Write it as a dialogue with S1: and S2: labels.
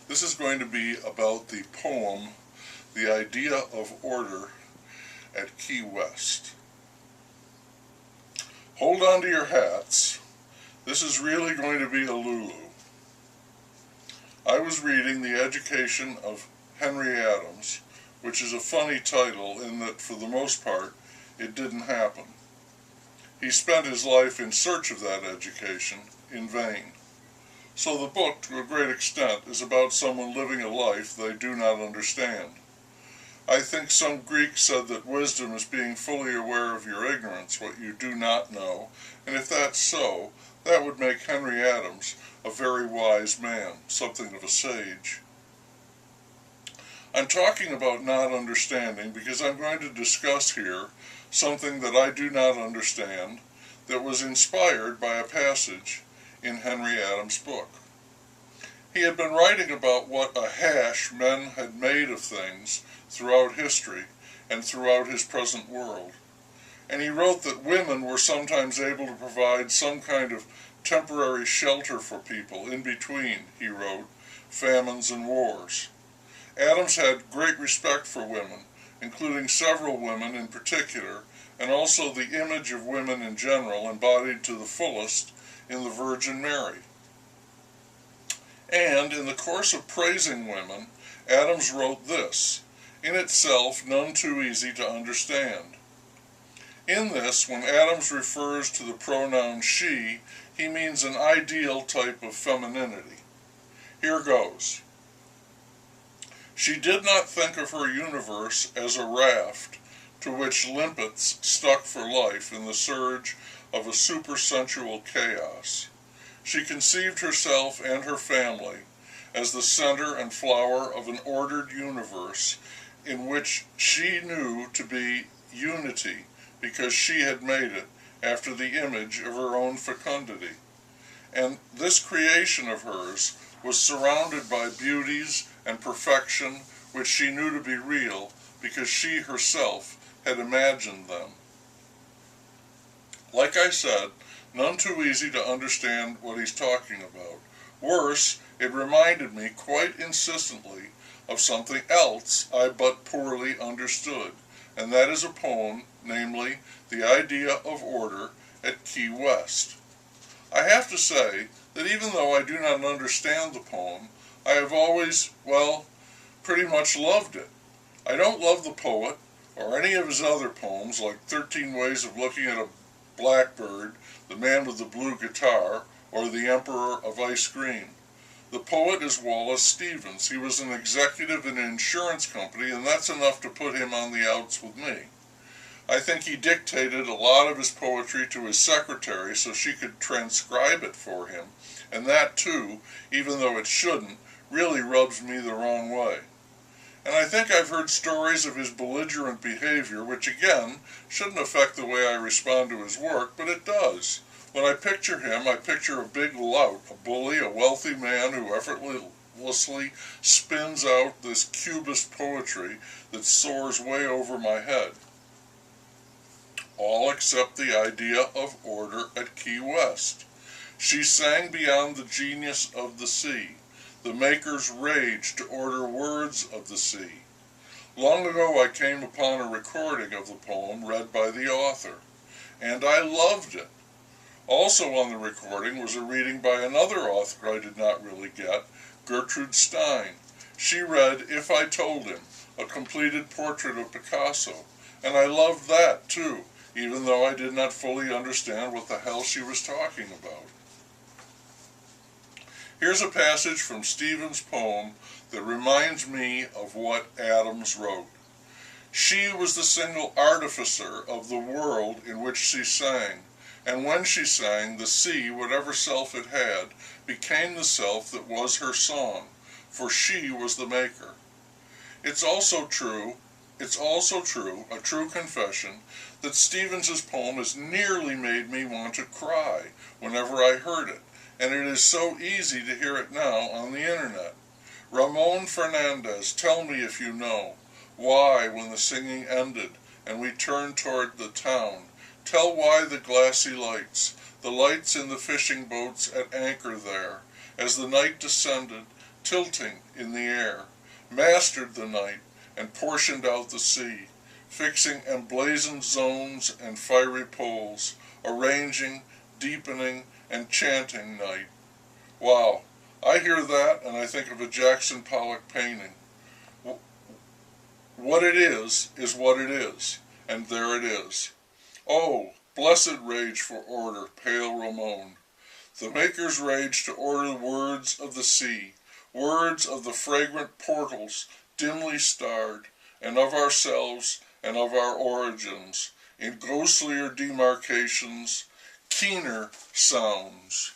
S1: This is going to be about the poem, The Idea of Order at Key West. Hold on to your hats. This is really going to be a Lulu. I was reading The Education of Henry Adams, which is a funny title in that, for the most part, it didn't happen. He spent his life in search of that education in vain. So the book, to a great extent, is about someone living a life they do not understand. I think some Greek said that wisdom is being fully aware of your ignorance, what you do not know, and if that's so, that would make Henry Adams a very wise man, something of a sage. I'm talking about not understanding because I'm going to discuss here something that I do not understand that was inspired by a passage in Henry Adams' book. He had been writing about what a hash men had made of things throughout history and throughout his present world. And he wrote that women were sometimes able to provide some kind of temporary shelter for people in between, he wrote, famines and wars. Adams had great respect for women, including several women in particular, and also the image of women in general embodied to the fullest in the Virgin Mary. And in the course of praising women, Adams wrote this, in itself none too easy to understand. In this, when Adams refers to the pronoun she, he means an ideal type of femininity. Here goes. She did not think of her universe as a raft to which limpets stuck for life in the surge of a supersensual chaos. She conceived herself and her family as the center and flower of an ordered universe in which she knew to be unity because she had made it after the image of her own fecundity. And this creation of hers was surrounded by beauties and perfection which she knew to be real because she herself had imagined them. Like I said, none too easy to understand what he's talking about. Worse, it reminded me quite insistently of something else I but poorly understood, and that is a poem, namely, The Idea of Order at Key West. I have to say that even though I do not understand the poem, I have always, pretty much loved it. I don't love the poet, or any of his other poems like 13 Ways of Looking at a Blackbird, The Man with the Blue Guitar, or The Emperor of Ice Cream. The poet is Wallace Stevens. He was an executive in an insurance company, and that's enough to put him on the outs with me. I think he dictated a lot of his poetry to his secretary so she could transcribe it for him, and that too, even though it shouldn't, really rubs me the wrong way. And I think I've heard stories of his belligerent behavior, which again, shouldn't affect the way I respond to his work, but it does. When I picture him, I picture a big lout, a bully, a wealthy man who effortlessly spins out this cubist poetry that soars way over my head. All except the idea of order at Key West. She sang beyond the genius of the sea, the maker's rage to order words of the sea. Long ago I came upon a recording of the poem read by the author, and I loved it. Also on the recording was a reading by another author I did not really get, Gertrude Stein. She read If I Told Him, a completed portrait of Picasso, and I loved that too, even though I did not fully understand what the hell she was talking about. Here's a passage from Stevens' poem that reminds me of what Adams wrote. She was the single artificer of the world in which she sang, and when she sang, the sea, whatever self it had, became the self that was her song, for she was the maker. It's also true, a true confession, that Stevens' poem has nearly made me want to cry whenever I heard it, and it is so easy to hear it now on the internet. Ramon Fernandez, tell me if you know, why, when the singing ended and we turned toward the town, tell why the glassy lights, the lights in the fishing boats at anchor there, as the night descended, tilting in the air, mastered the night, and portioned out the sea, fixing emblazoned zones and fiery poles, arranging, deepening, and chanting night. Wow, I hear that and I think of a Jackson Pollock painting. What it is what it is, and there it is. Oh, blessed rage for order, pale Ramon. The maker's rage to order the words of the sea, words of the fragrant portals dimly starred, and of ourselves and of our origins, in ghostlier demarcations, keener sounds.